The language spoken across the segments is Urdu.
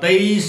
23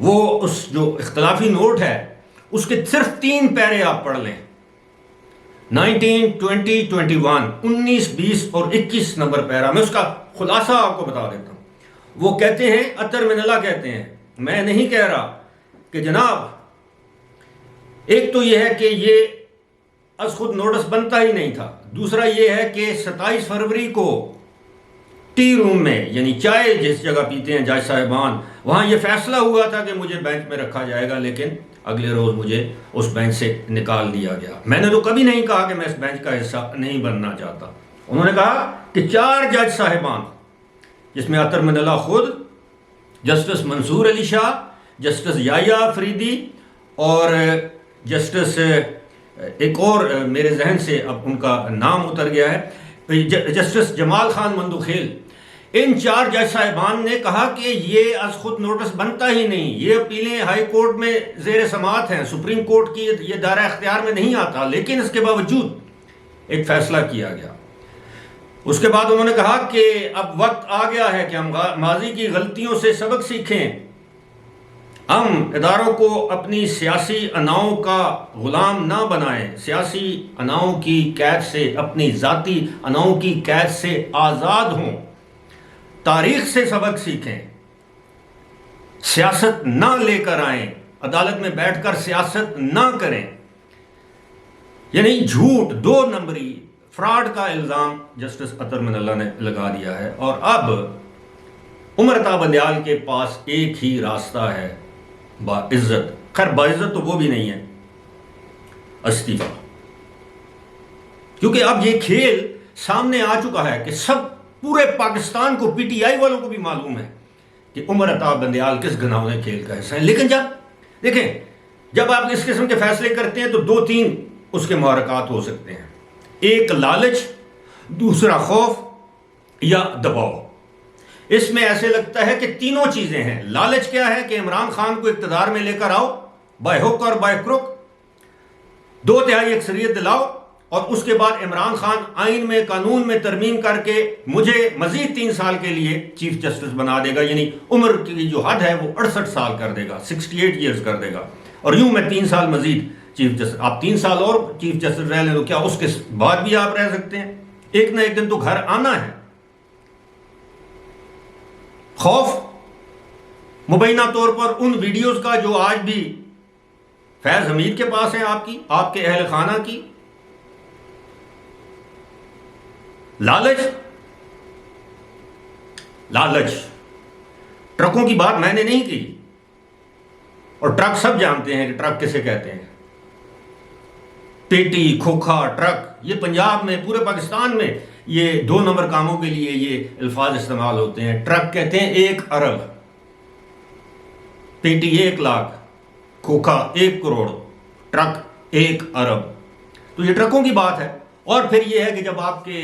وہ اس جو اختلافی نوٹ ہے اس کے صرف 3 پیرے آپ پڑھ لیں، 19، 20، 21، 19، 20 اور 21 نمبر پیرا، میں اس کا خلاصہ آپ کو بتا دیتا ہوں۔ وہ کہتے ہیں، اطہر من اللہ کہتے ہیں، میں نہیں کہہ رہا کہ جناب ایک تو یہ ہے کہ یہ از خود نوٹس بنتا ہی نہیں تھا، دوسرا یہ ہے کہ 27 فروری کو ٹی روم میں، یعنی چائے جس جگہ پیتے ہیں جج صاحبان، وہاں یہ فیصلہ ہوا تھا کہ مجھے بینچ میں رکھا جائے گا، لیکن اگلے روز مجھے اس بینچ سے نکال دیا گیا۔ میں نے تو کبھی نہیں کہا کہ میں اس بینچ کا حصہ نہیں بننا چاہتا۔ انہوں نے کہا کہ 4 جج صاحبان، جس میں اطہر من اللہ خود، جسٹس منصور علی شاہ، جسٹس یحییٰ فریدی اور جسٹس ایک اور میرے ذہن سے اب ان کا نام اتر گیا ہے، جسٹس جمال خان مندوخیل، ان 4 جج صاحبان نے کہا کہ یہ از خود نوٹس بنتا ہی نہیں، یہ اپیلیں ہائی کورٹ میں زیر سماعت ہیں، سپریم کورٹ کی یہ دائرہ اختیار میں نہیں آتا، لیکن اس کے باوجود ایک فیصلہ کیا گیا۔ اس کے بعد انہوں نے کہا کہ اب وقت آ گیا ہے کہ ہم ماضی کی غلطیوں سے سبق سیکھیں، ہم اداروں کو اپنی سیاسی اناؤں کا غلام نہ بنائیں، سیاسی اناؤں کی قید سے، اپنی ذاتی اناؤں کی قید سے آزاد ہوں، تاریخ سے سبق سیکھیں، سیاست نہ لے کر آئیں، عدالت میں بیٹھ کر سیاست نہ کریں۔ یعنی جھوٹ، 2 نمبری فراڈ کا الزام جسٹس اطہر من اللہ نے لگا دیا ہے، اور اب عمر عطا بندیال کے پاس ایک ہی راستہ ہے، باعزت، خیر باعزت تو وہ بھی نہیں ہے، استعفیٰ، کیونکہ اب یہ کھیل سامنے آ چکا ہے کہ سب پورے پاکستان کو، پی ٹی آئی والوں کو بھی معلوم ہے کہ عمر عطا بندیال کس گھناؤنے کھیل کا حصہ ہے۔ لیکن جب آپ اس قسم کے فیصلے کرتے ہیں تو 2-3 اس کے محرکات ہو سکتے ہیں، ایک لالچ، دوسرا خوف یا دباؤ۔ اس میں ایسے لگتا ہے کہ تینوں چیزیں ہیں۔ لالچ کیا ہے کہ عمران خان کو اقتدار میں لے کر آؤ، بائی ہک اور بائی کروک، 2/3 اکثریت دلاؤ، اور اس کے بعد عمران خان آئین میں، قانون میں ترمیم کر کے مجھے مزید 3 سال کے لیے چیف جسٹس بنا دے گا، یعنی عمر کی جو حد ہے وہ 68 سال کر دے گا، 68 ایئرز کر دے گا، اور یوں میں 3 سال مزید چیف جسٹس، آپ 3 سال اور چیف جسٹس رہ لیں تو کیا اس کے بعد بھی آپ رہ سکتے ہیں؟ ایک نہ ایک دن تو گھر آنا ہے۔ خوف مبینہ طور پر ان ویڈیوز کا جو آج بھی فیض حمید کے پاس ہیں، آپ کے اہل خانہ کی۔ لالچ، ٹرکوں کی بات میں نے نہیں کی، اور ٹرک سب جانتے ہیں کہ ٹرک کسے کہتے ہیں، پیٹی، کھوکھا، ٹرک، یہ پنجاب میں، پورے پاکستان میں یہ 2 نمبر کاموں کے لیے یہ الفاظ استعمال ہوتے ہیں۔ ٹرک کہتے ہیں 1 ارب، پیٹی 1 لاکھ، کھوکھا 1 کروڑ، ٹرک 1 ارب، تو یہ ٹرکوں کی بات ہے۔ اور پھر یہ ہے کہ جب آپ کے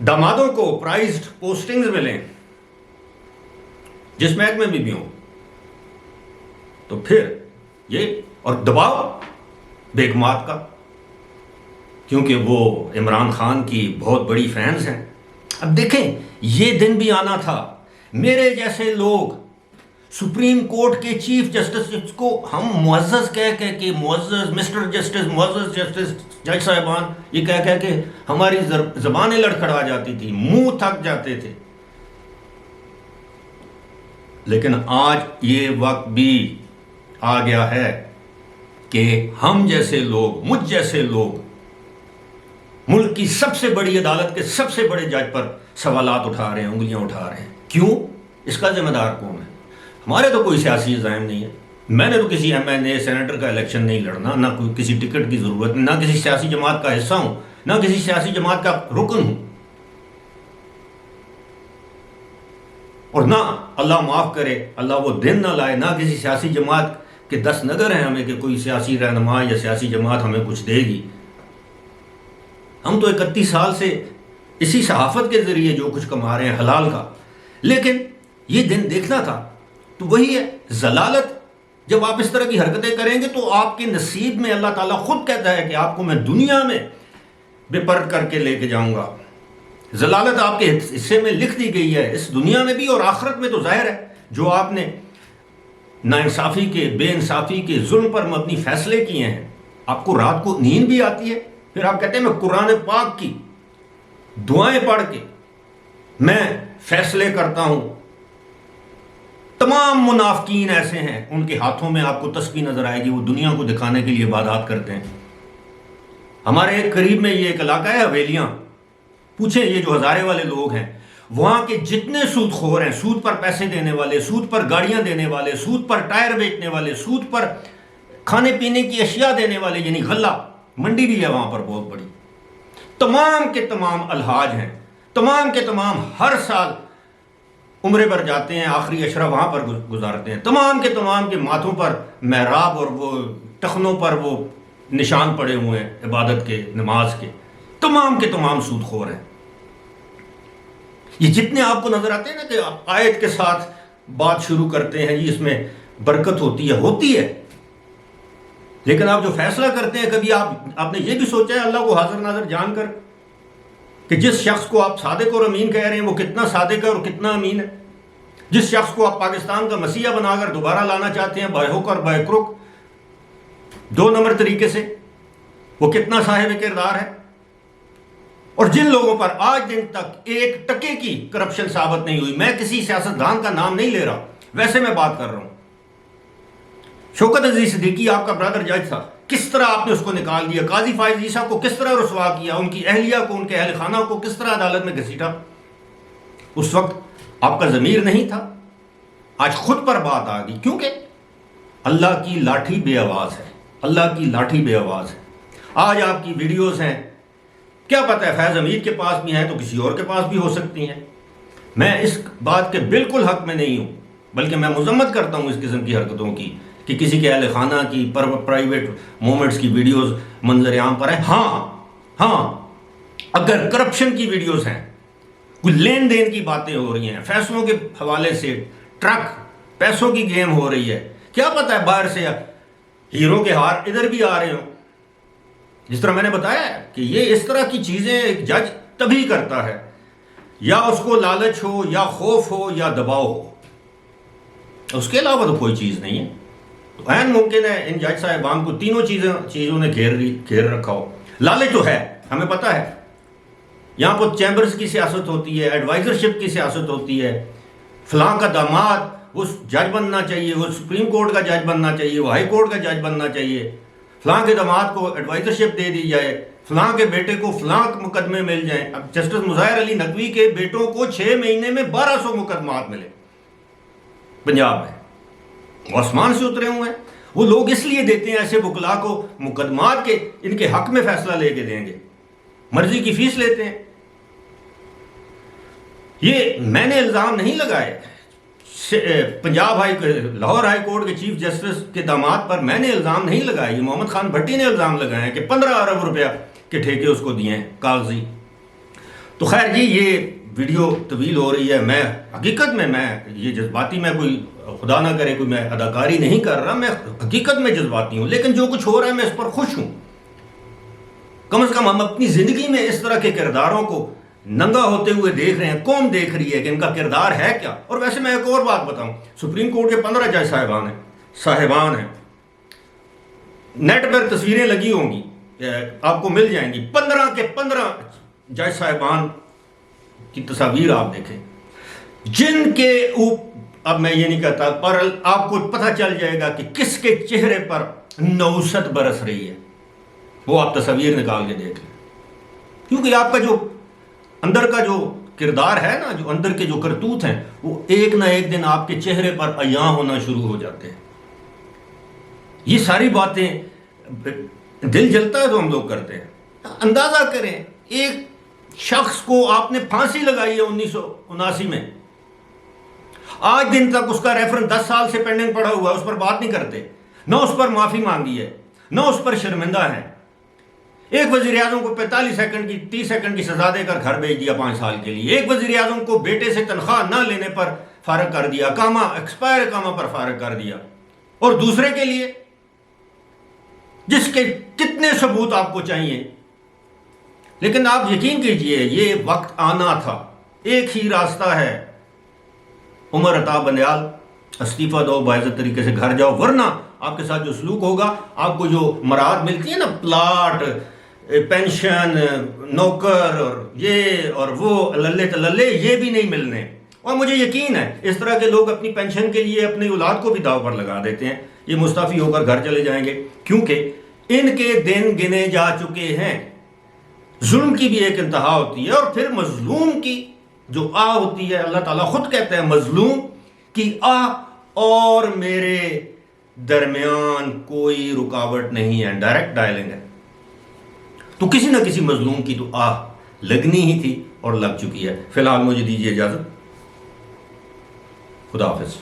دامادوں کو پرائزڈ پوسٹنگز ملیں، جس محکمے میں بھی ہوں، تو پھر یہ، اور دباؤ بیگمات کا، کیونکہ وہ عمران خان کی بہت بڑی فینز ہیں۔ اب دیکھیں، یہ دن بھی آنا تھا، میرے جیسے لوگ سپریم کورٹ کے چیف جسٹس کو ہم معزز کہہ کہ معزز مسٹر جسٹس، معزز جسٹس، جج صاحبان، یہ کہہ کہ ہماری زبانیں لڑکھڑا جاتی تھی، منہ تھک جاتے تھے۔ لیکن آج یہ وقت بھی آ گیا ہے کہ ہم جیسے لوگ، مجھ جیسے لوگ، ملک کی سب سے بڑی عدالت کے سب سے بڑے جج پر سوالات اٹھا رہے ہیں، انگلیاں اٹھا رہے ہیں۔ کیوں؟ اس کا ذمہ دار کون ہے؟ ہمارے تو کوئی سیاسی عزائم نہیں ہے، میں نے تو کسی ایم این اے، سینیٹر کا الیکشن نہیں لڑنا، نہ کوئی کسی ٹکٹ کی ضرورت، نہ کسی سیاسی جماعت کا حصہ ہوں، نہ کسی سیاسی جماعت کا رکن ہوں، اور نہ اللہ معاف کرے، اللہ وہ دن نہ لائے، نہ کسی سیاسی جماعت کے 10 نگر ہیں ہمیں کہ کوئی سیاسی رہنما یا سیاسی جماعت ہمیں کچھ دے گی۔ ہم تو 31 سال سے اسی صحافت کے ذریعے جو کچھ کما رہے ہیں حلال کا، لیکن یہ دن دیکھنا تھا۔ تو وہی ہے ضلالت، جب آپ اس طرح کی حرکتیں کریں گے تو آپ کے نصیب میں اللہ تعالیٰ خود کہتا ہے کہ آپ کو میں دنیا میں بے پرد کر کے لے کے جاؤں گا۔ ضلالت آپ کے حصے میں لکھ دی گئی ہے، اس دنیا میں بھی اور آخرت میں تو ظاہر ہے۔ جو آپ نے ناانصافی کے، بے انصافی کے، ظلم پر مبنی فیصلے کیے ہیں، آپ کو رات کو نیند بھی آتی ہے؟ پھر آپ کہتے ہیں میں قرآن پاک کی دعائیں پڑھ کے میں فیصلے کرتا ہوں۔ تمام منافقین ایسے ہیں، ان کے ہاتھوں میں آپ کو تسبیح نظر آئے گی، وہ دنیا کو دکھانے کے لیے عبادات کرتے ہیں۔ ہمارے ایک قریب میں یہ ایک علاقہ ہے حویلیاں، پوچھیں یہ جو ہزارے والے لوگ ہیں، وہاں کے جتنے سود خور ہیں، سود پر پیسے دینے والے، سود پر گاڑیاں دینے والے، سود پر ٹائر بیچنے والے، سود پر کھانے پینے کی اشیاء دینے والے، یعنی غلہ منڈی بھی ہے وہاں پر بہت بڑی، تمام کے تمام الحاج ہیں، تمام کے تمام ہر سال عمرے پر جاتے ہیں، آخری عشرہ وہاں پر گزارتے ہیں، تمام کے تمام کے ماتھوں پر محراب اور وہ ٹخنوں پر وہ نشان پڑے ہوئے ہیں عبادت کے، نماز کے، تمام کے تمام سود خور ہیں۔ یہ جتنے آپ کو نظر آتے ہیں نا کہ آیت کے ساتھ بات شروع کرتے ہیں، اس میں برکت ہوتی ہے، لیکن آپ جو فیصلہ کرتے ہیں، کبھی آپ نے یہ بھی سوچا ہے اللہ کو حاضر ناظر جان کر کہ جس شخص کو آپ صادق اور امین کہہ رہے ہیں وہ کتنا صادق ہے اور کتنا امین ہے؟ جس شخص کو آپ پاکستان کا مسیحا بنا کر دوبارہ لانا چاہتے ہیں بائی ہوک اور بائی کروک، 2 نمبر طریقے سے، وہ کتنا صاحب کردار ہے؟ اور جن لوگوں پر آج دن تک ایک ٹکے کی کرپشن ثابت نہیں ہوئی، میں کسی سیاستدان کا نام نہیں لے رہا، ویسے میں بات کر رہا ہوں، شوکت عزیز صدیقی آپ کا برادر جج تھا، کس طرح آپ نے اس کو نکال دیا، قاضی فائز عیسیٰ کو کس طرح رسوا کیا، ان کی اہلیہ کو، ان کے اہل خانہ کو کس طرح عدالت میں گھسیٹا۔ اس وقت آپ کا ضمیر نہیں تھا، آج خود پر بات آ گئی، کیونکہ اللہ کی لاٹھی بے آواز ہے، اللہ کی لاٹھی بے آواز ہے۔ آج آپ کی ویڈیوز ہیں، کیا پتہ ہے فیض حمید کے پاس بھی ہیں تو کسی اور کے پاس بھی ہو سکتی ہیں۔ میں اس بات کے بالکل حق میں نہیں ہوں، بلکہ میں مذمت کرتا ہوں اس قسم کی حرکتوں کی کہ کسی کے اہل خانہ کی پرائیویٹ مومنٹس کی ویڈیوز منظر عام پر ہیں۔ ہاں اگر کرپشن کی ویڈیوز ہیں، کوئی لین دین کی باتیں ہو رہی ہیں، فیصلوں کے حوالے سے ٹرک پیسوں کی گیم ہو رہی ہے، کیا پتہ ہے باہر سے ہیرو کے ہار ادھر بھی آ رہے ہوں، جس طرح میں نے بتایا ہے کہ یہ اس طرح کی چیزیں ایک جج تبھی کرتا ہے، یا اس کو لالچ ہو، یا خوف ہو، یا دباؤ ہو، اس کے علاوہ تو کوئی چیز نہیں ہے۔ تو عین ممکن ہے ان جج صاحبان کو تینوں چیزوں نے گھیر رکھا ہو۔ لالچ تو ہے، ہمیں پتہ ہے، یہاں پر چیمبرز کی سیاست ہوتی ہے، ایڈوائزرشپ کی سیاست ہوتی ہے، فلاں کا داماد وہ جج بننا چاہیے، وہ سپریم کورٹ کا جج بننا چاہیے، وہ ہائی کورٹ کا جج بننا چاہیے، فلاں کے داماد کو ایڈوائزرشپ دے دی جائے، فلاں کے بیٹے کو فلاں مقدمے مل جائیں۔ اب جسٹس مظاہر علی نقوی کے بیٹوں کو 6 مہینے میں 1200 مقدمات ملے پنجاب میں، وہ آسمان سے اترے ہوئے ہیں۔ وہ لوگ اس لیے دیتے ہیں ایسے وکلا کو مقدمات کے، ان کے حق میں فیصلہ لے کے دیں گے، مرضی کی فیس لیتے ہیں۔ یہ میں نے الزام نہیں لگائے پنجاب لاہور ہائی کورٹ کے چیف جسٹس کے داماد پر، میں نے الزام نہیں لگائے، یہ محمد خان بھٹی نے الزام لگایا ہے کہ 15 ارب روپیہ کے ٹھیکے اس کو دیے ہیں کاغذی۔ تو خیر جی، یہ ویڈیو طویل ہو رہی ہے، میں حقیقت میں یہ جذباتی، میں کوئی خدا نہ کرے کوئی میں اداکاری نہیں کر رہا، میں حقیقت میں جذباتی ہوں، لیکن جو کچھ ہو رہا ہے میں اس پر خوش ہوں۔ کم از کم ہم اپنی زندگی میں اس طرح کے کرداروں کو ننگا ہوتے ہوئے دیکھ رہے ہیں، قوم دیکھ رہی ہے کہ ان کا کردار ہے کیا۔ اور ویسے میں ایک اور بات بتاؤں، سپریم کورٹ کے 15 جج صاحبان ہیں، نیٹ پر تصویریں لگی ہوں گی، آپ کو مل جائیں گی، 15 کے 15 جج صاحبان کی تصاویر آپ دیکھیں، جن کے اب میں یہ نہیں کہتا، پر آپ کو پتہ چل جائے گا کہ کس کے چہرے پر نوست برس رہی ہے، وہ آپ تصویر نکال کے دیکھ لیں، کیونکہ آپ کا جو اندر کا جو کردار ہے نا، جو اندر کے جو کرتوت ہیں، وہ ایک نہ ایک دن آپ کے چہرے پر عیاں ہونا شروع ہو جاتے ہیں۔ یہ ساری باتیں دل جلتا ہے تو ہم لوگ کرتے ہیں۔ اندازہ کریں، ایک شخص کو آپ نے پھانسی لگائی ہے 1979 میں، آج دن تک اس کا ریفرنس 10 سال سے پینڈنگ پڑا ہوا ہے، اس پر بات نہیں کرتے، نہ اس پر معافی مانگی ہے، نہ اس پر شرمندہ ہیں۔ ایک وزیر اعظم کو 45 سیکنڈ کی 30 سیکنڈ کی سزا دے کر گھر بھیج دیا 5 سال کے لیے، ایک وزیر اعظم کو بیٹے سے تنخواہ نہ لینے پر فارغ کر دیا، ایکسپائر اقامہ پر فارغ کر دیا، اور دوسرے کے لیے جس کے کتنے ثبوت آپ کو چاہیے۔ لیکن آپ یقین کیجئے، یہ وقت آنا تھا، ایک ہی راستہ ہے، عمر عطا بندیال استعفیٰ دو، باعزت طریقے سے گھر جاؤ، ورنہ آپ کے ساتھ جو سلوک ہوگا، آپ کو جو مراد ملتی ہے نا، پلاٹ، پینشن، نوکر اور یہ اور وہ، للے تللے، یہ بھی نہیں ملنے۔ اور مجھے یقین ہے اس طرح کے لوگ اپنی پینشن کے لیے اپنی اولاد کو بھی داؤ پر لگا دیتے ہیں، یہ مستعفی ہو کر گھر چلے جائیں گے، کیونکہ ان کے دن گنے جا چکے ہیں۔ ظلم کی بھی ایک انتہا ہوتی ہے، اور پھر مظلوم کی جو آہ ہوتی ہے، اللہ تعالیٰ خود کہتے ہیں مظلوم کی آہ اور میرے درمیان کوئی رکاوٹ نہیں ہے، ڈائریکٹ ڈائلنگ ہے۔ تو کسی نہ کسی مظلوم کی تو آہ لگنی ہی تھی اور لگ چکی ہے۔ فی الحال مجھے دیجیے اجازت، خدا حافظ۔